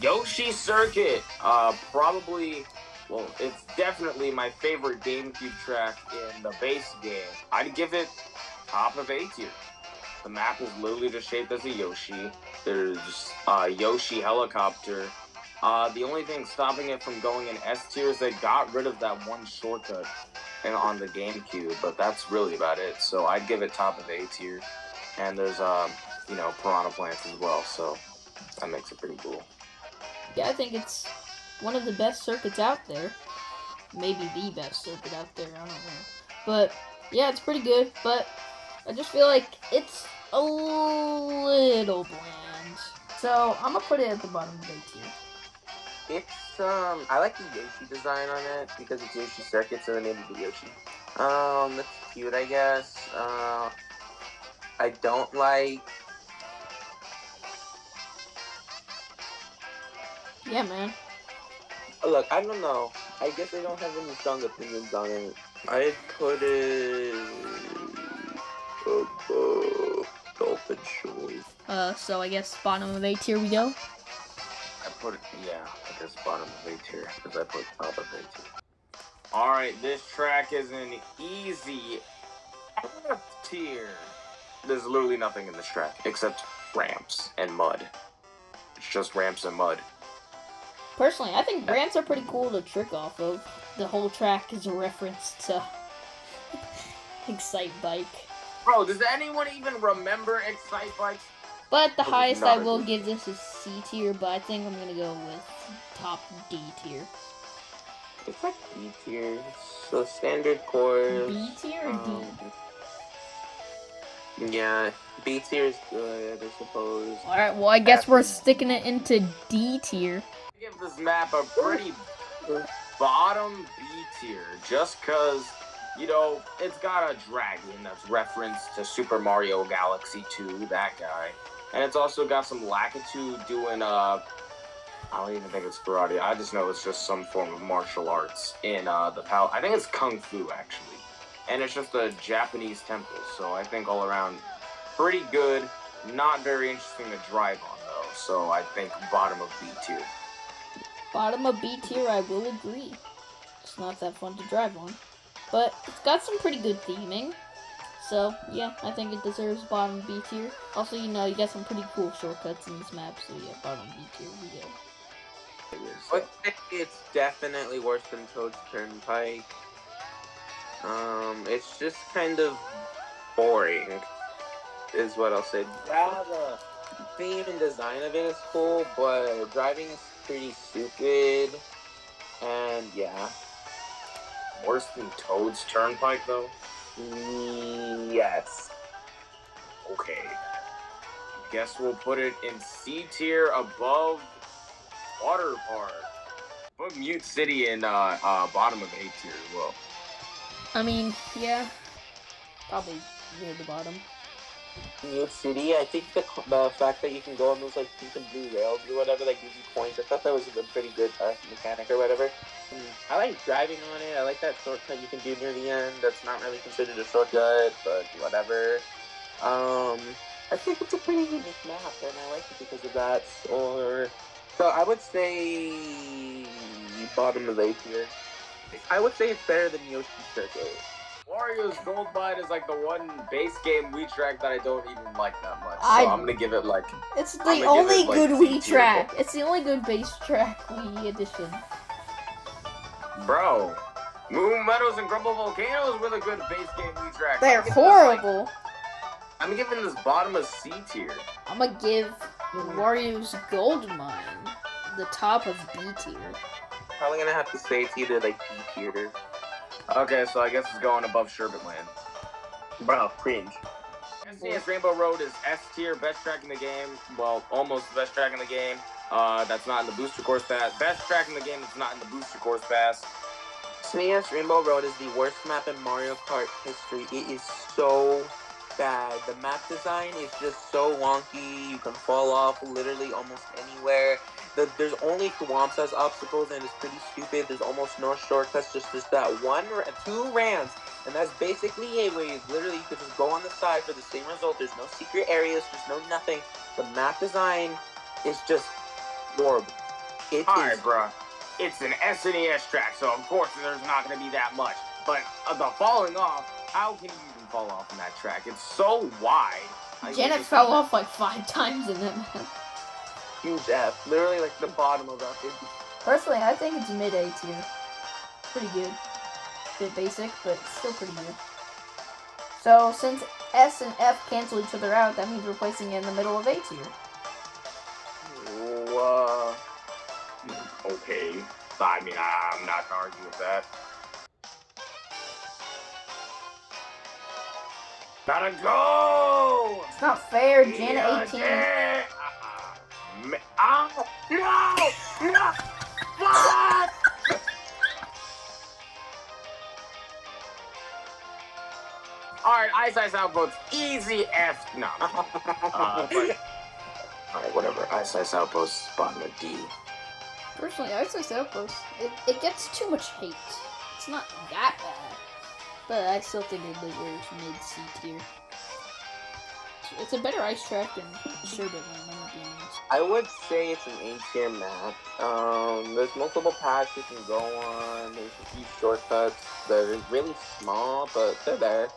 Yoshi Circuit. Probably, well, it's definitely my favorite GameCube track in the base game. I'd give it top of A tier. The map is literally just shaped as a Yoshi. There's a Yoshi helicopter. The only thing stopping it from going in S tier is they got rid of that one shortcut on the GameCube, but that's really about it. So I'd give it top of A tier. And there's, piranha plants as well, so that makes it pretty cool. Yeah, I think it's one of the best circuits out there. Maybe the best circuit out there, I don't know. But, yeah, it's pretty good, but I just feel like it's a little bland. So, I'm gonna put it at the bottom of A tier. It's, I like the Yoshi design on it because it's Yoshi Circuit, so they made it the Yoshi. It's cute, I guess. I don't like... Yeah, man. Look, I don't know. I guess I don't have any strong opinions on it. I'd put it... above Dolphin Shores. So I guess bottom of A tier we go. I guess bottom of A tier, because I put top of A tier. Alright, this track is an easy F tier. There's literally nothing in this track except ramps and mud. It's just ramps and mud. Personally, I think ramps are pretty cool to trick off of. The whole track is a reference to Excite Bike. Bro, does anyone even remember Excite Bike? But the highest I will give this is C tier, but I think I'm gonna go with top D tier. It's like B tier. So standard course. B tier or D? Yeah, B tier is good, I suppose. Alright, well I guess we're sticking it into D tier. I give this map a pretty bottom B tier, just cause, it's got a dragon that's referenced to Super Mario Galaxy 2, that guy. And it's also got some Lakitu doing, I don't even think it's karate. I just know it's just some form of martial arts in I think it's Kung Fu, actually. And it's just a Japanese temple, so I think all around pretty good. Not very interesting to drive on, though, so I think bottom of B tier. Bottom of B tier, I will agree. It's not that fun to drive on. But it's got some pretty good theming. So, yeah, I think it deserves bottom B tier. Also, you got some pretty cool shortcuts in this map, so yeah, bottom B tier we go. I think it's definitely worse than Toad's Turnpike. It's just kind of boring, is what I'll say. Yeah, the theme and design of it is cool, but driving is pretty stupid, and yeah. Worse than Toad's Turnpike, though? Yes. Okay. Guess we'll put it in C tier above Water Park. Put Mute City in bottom of A tier as well. I mean, yeah. Probably near the bottom. Mute City, I think the fact that you can go on those like pink and blue rails or whatever that gives you points, I thought that was a pretty good mechanic or whatever. I like driving on it. I like that shortcut you can do near the end. That's not really considered a shortcut, but whatever. I think it's a pretty unique map, and I like it because of that. So I would say bottom of A tier. I would say it's better than Yoshi Circuit. Wario's Gold Mine is like the one base game Wii track that I don't even like that much. So I'm gonna give it like... It's the only good Wii track. It's the only good base track Wii edition. Bro, Moon Meadows and Grumble Volcanoes were the good base game Wii track. They're horrible. I'm giving this bottom a C tier. I'm gonna give Wario's Gold Mine the top of B tier. Probably gonna have to say it's either like B tier. Okay, so I guess it's going above Sherbetland. Bro, cringe. SNES Rainbow Road is S tier, best track in the game. Well, almost the best track in the game. That's not in the Booster Course Pass. Best track in the game that's not in the Booster Course Pass. SNES Rainbow Road is the worst map in Mario Kart history. It is so bad. The map design is just so wonky. You can fall off literally almost anywhere. There's only swamps as obstacles, and it's pretty stupid. There's almost no shortcuts, just that two ramps, and that's basically it, where you could just go on the side for the same result. There's no secret areas, there's no nothing. The map design is just horrible. Alright, bruh. It's an SNES track, so of course there's not going to be that much. But the falling off, how can you even fall off in that track? It's so wide. Janet fell off like 5 times in it, man. Huge F. Literally like the bottom of that. Personally, I think it's mid A tier. Pretty good. Bit basic, but still pretty good. So, since S and F cancel each other out, that means we're placing it in the middle of A tier. Okay. I mean, I'm not gonna argue with that. Gotta go! It's not fair, Janet 18. No! What? Alright, Ice Outpost, easy F. No. Alright, whatever. Ice Outpost, bottom of D. Personally, Ice Outpost, it gets too much hate. It's not that bad, but I still think it deserves mid C tier. It's a better ice track than Sherbet Land, I'm not being honest. I would say it's an A tier map. There's multiple paths you can go on. There's a few shortcuts that are really small, but they're there.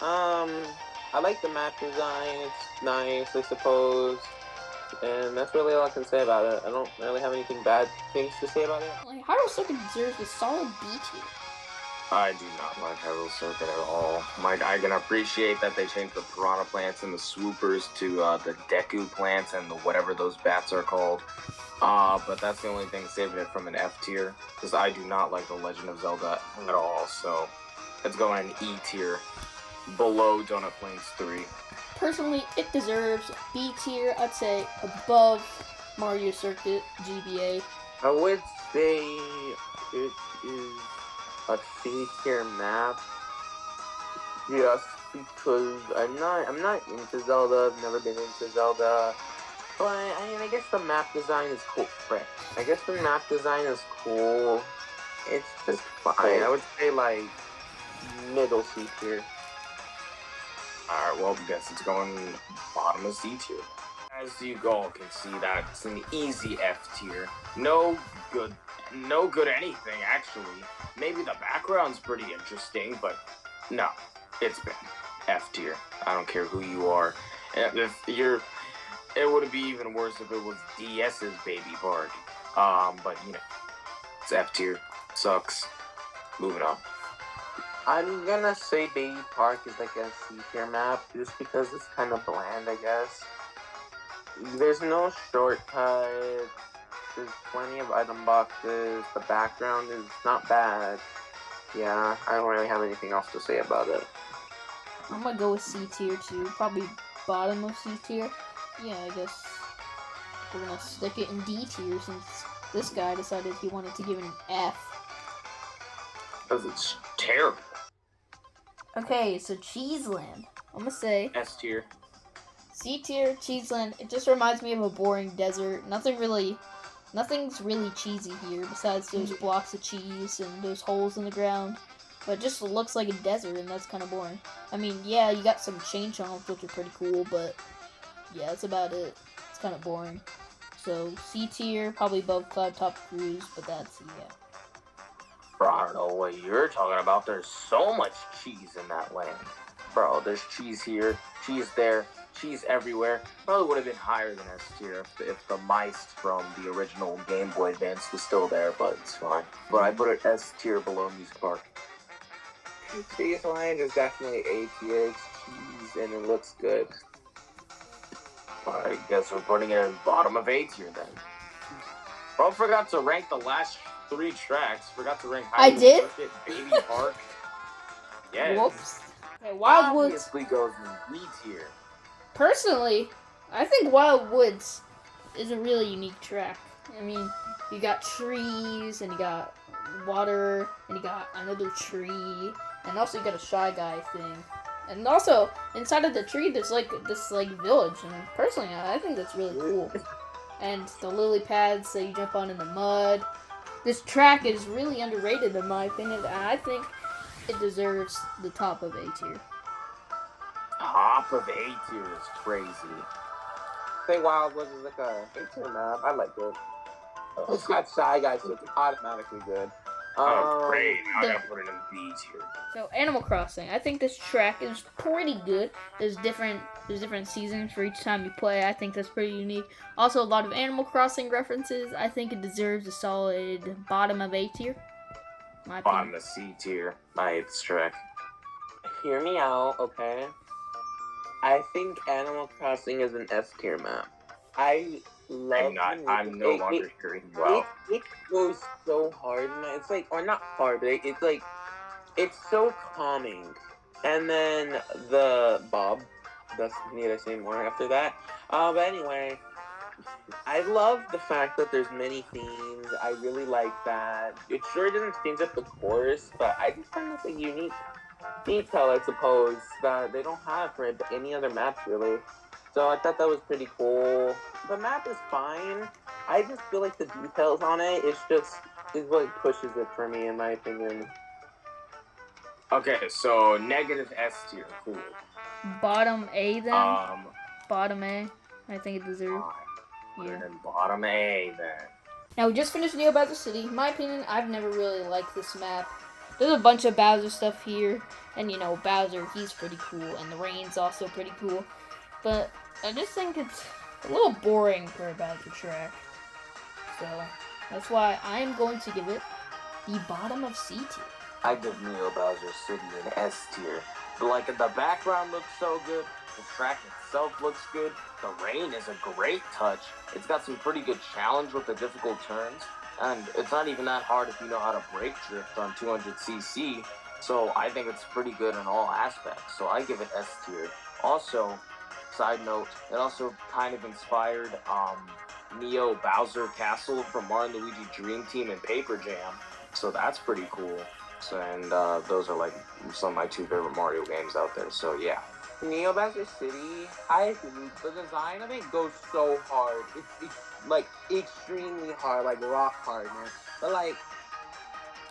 I like the map design. It's nice, I suppose. And that's really all I can say about it. I don't really have anything bad things to say about it. Like, Hyrule Circuit deserves a solid B tier. I do not like Hyrule Circuit at all. I can appreciate that they changed the piranha plants and the swoopers to the Deku plants and the whatever those bats are called. But that's the only thing saving it from an F tier, because I do not like The Legend of Zelda at all. So it's going in E tier, below Donut Plains 3. Personally, it deserves B tier. I'd say above Mario Circuit GBA. I would say it is a C tier map, just because I'm not into Zelda. I've never been into Zelda, but I mean, I guess the map design is cool. Right? I guess the map design is cool. It's just fine. I would say like middle C tier. Alright, well, I guess it's going bottom of C tier. As you all can see, that's an easy F tier. No good anything, actually. Maybe the background's pretty interesting, but no, it's been F tier. I don't care who you are. It would be even worse if it was DS's baby park. But you know, it's F tier. Sucks. Moving on. I'm gonna say Baby Park is like a C tier map, just because it's kind of bland, I guess. There's no shortcut. There's plenty of item boxes. The background is not bad. Yeah, I don't really have anything else to say about it. I'm gonna go with C tier too. Probably bottom of C tier. Yeah, I guess we're gonna stick it in D tier since this guy decided he wanted to give it an F. Because it's terrible. Okay, so Cheeseland. I'm gonna say S tier. C tier, Cheeseland. It just reminds me of a boring desert. Nothing's really cheesy here besides those blocks of cheese and those holes in the ground. But it just looks like a desert, and that's kind of boring. I mean, yeah, you got some chain chomps, which are pretty cool, but yeah, that's about it. It's kind of boring. So C tier, probably above Cloud Top Cruise, but that's, yeah. Bro, I don't know what you're talking about. There's so much cheese in that land. Bro, there's cheese here, cheese there, cheese everywhere. Probably would have been higher than S tier if the mice from the original Game Boy Advance was still there, but it's fine. But I put it S tier below Music Park. Cheeseland is definitely A tier. It's cheese and it looks good. I guess we're putting it in bottom of A tier then. Bro, forgot to rank the last 3 tracks. Forgot to rank I did? Circuit, Baby Park. Yes. Whoops. Okay, Wildwoods. Obviously goes in B tier. Personally, I think Wild Woods is a really unique track. I mean, you got trees, and you got water, and you got another tree, and also you got a Shy Guy thing. And also, inside of the tree, there's like this village, and personally, I think that's really cool. And the lily pads that you jump on in the mud. This track is really underrated in my opinion, and I think it deserves the top of A tier. Top of A tier is crazy. Say Wild Woods is like a A tier map. I like it. It's got Shy Guys, so it's automatically good. Oh, great. I the- gotta put it in B tier. So Animal Crossing, I think this track is pretty good. There's different seasons for each time you play. I think that's pretty unique. Also, a lot of Animal Crossing references. I think it deserves a solid bottom of A tier. My Bottom opinion. of C tier. I hate this track. Hear me out, okay? I think Animal Crossing is an S tier map. I love I'm no longer hearing you out. It goes so hard, man. It's like, or not hard, but it's like, it's so calming. And then the Bob, need I say more after that? But anyway, I love the fact that there's many themes. I really like that. It sure doesn't change up the course, but I just find that's a unique detail, I suppose, that they don't have for any other maps, really. So I thought that was pretty cool. The map is fine. I just feel like the details on it, is what pushes it for me, in my opinion. Okay, so negative S tier. Cool. Bottom A then. Bottom A. I think it deserves. Put it in bottom A then. Now we just finished Neo Bowser City. In my opinion, I've never really liked this map. There's a bunch of Bowser stuff here, and you know Bowser, he's pretty cool, and the rain's also pretty cool. But I just think it's a little boring for a Bowser track. So that's why I'm going to give it the bottom of C tier. I give Neo Bowser City an S tier. Like, the background looks so good. The track itself looks good. The rain is a great touch. It's got some pretty good challenge with the difficult turns. And it's not even that hard if you know how to brake drift on 200cc. So I think it's pretty good in all aspects. So I give it S tier. Also, side note, it also kind of inspired Neo Bowser Castle from Mario & Luigi Dream Team and Paper Jam. So that's pretty cool. So, and those are like some of my two favorite Mario games out there. So yeah. Neo Bowser City, I agree. The design of it goes so hard. It's like extremely hard, like rock hard, man. But like,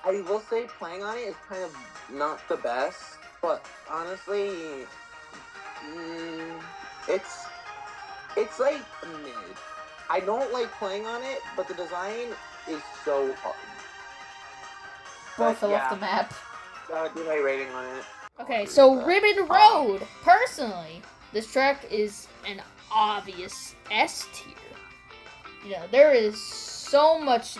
I will say playing on it is kind of not the best. But honestly, it's like mid. I don't like playing on it, but the design is so hard. Both fell off the map. Do my rating on it. Okay, so Ribbon Road. Personally, this track is an obvious S tier. You know, there is so much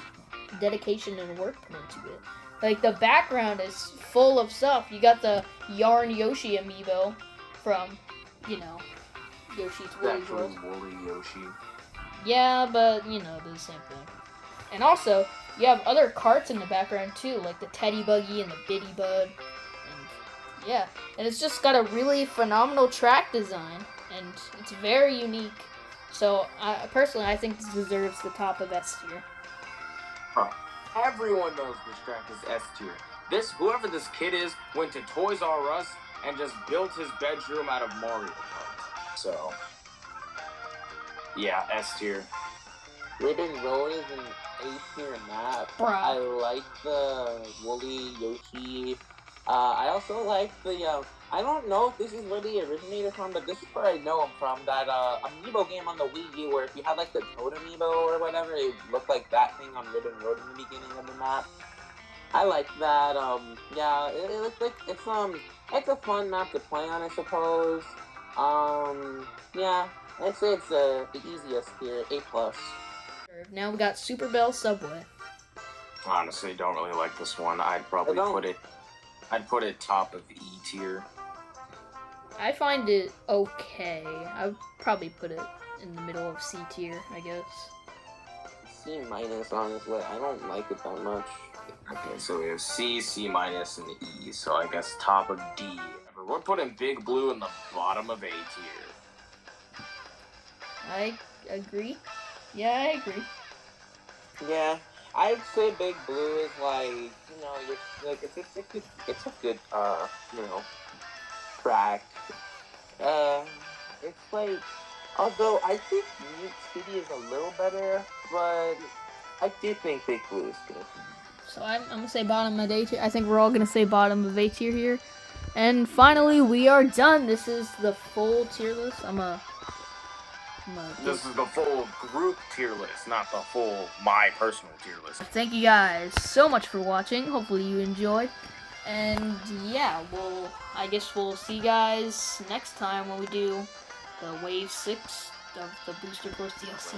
dedication and work put into it. Like, the background is full of stuff. You got the Yarn Yoshi amiibo from, you know, Yoshi's Woolly World. Woolly Yoshi. Yeah, but, you know, the same thing. And also, you have other carts in the background, too, like the Teddy Buggy and the Bitty Bud. And, yeah. And it's just got a really phenomenal track design, and it's very unique. So, personally, I think this deserves the top of S tier. Bro, everyone knows this track is S tier. Whoever this kid is, went to Toys R Us and just built his bedroom out of Mario Kart. So, yeah, S tier. Ribbon Road is an A tier map. Bruh. I like the Woolly Yoshi. I also like the I don't know if this is where they originated from, but this is where I know them from. That amiibo game on the Wii U, where if you had like the Toad amiibo or whatever, it looked like that thing on Ribbon Road in the beginning of the map. I like that. Yeah, it looks like it's a fun map to play on, I suppose. Yeah, I'd say it's the easiest here, A+. Now we got Super Bell Subway. Honestly, don't really like this one. I'd probably put it top of E tier. I find it okay. I would probably put it in the middle of C tier, I guess. C-, honestly. I don't like it that much. Okay, so we have C, C-, and E. So I guess top of D. We're putting Big Blue in the bottom of A tier. I agree. Yeah, I agree. Yeah, I'd say Big Blue is like, you know, it's a good, you know, track. It's like, although I think Mute City is a little better, but I do think Big Blue is good. So I'm gonna say bottom of A tier. I think we're all gonna say bottom of A tier here. And finally, we are done. This is the full tier list. I'm gonna This is the full group tier list, not the full my personal tier list. Thank you guys so much for watching. Hopefully you enjoyed. And yeah, I guess we'll see you guys next time when we do the Wave 6 of the Booster Course DLC.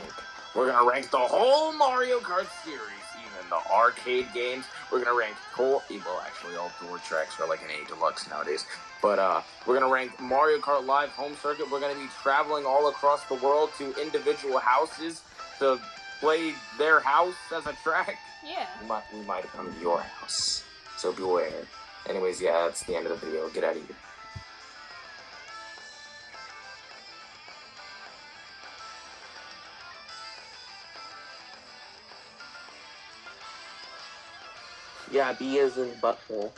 We're gonna rank the whole Mario Kart series, even the arcade games. We're gonna rank well, actually, all door tracks are like an A Deluxe nowadays. But we're gonna rank Mario Kart Live Home Circuit. We're gonna be traveling all across the world to individual houses to play their house as a track. Yeah. We might come to your house, so beware. Anyways, yeah, that's the end of the video. Get out of here. Yeah, B is in butthole.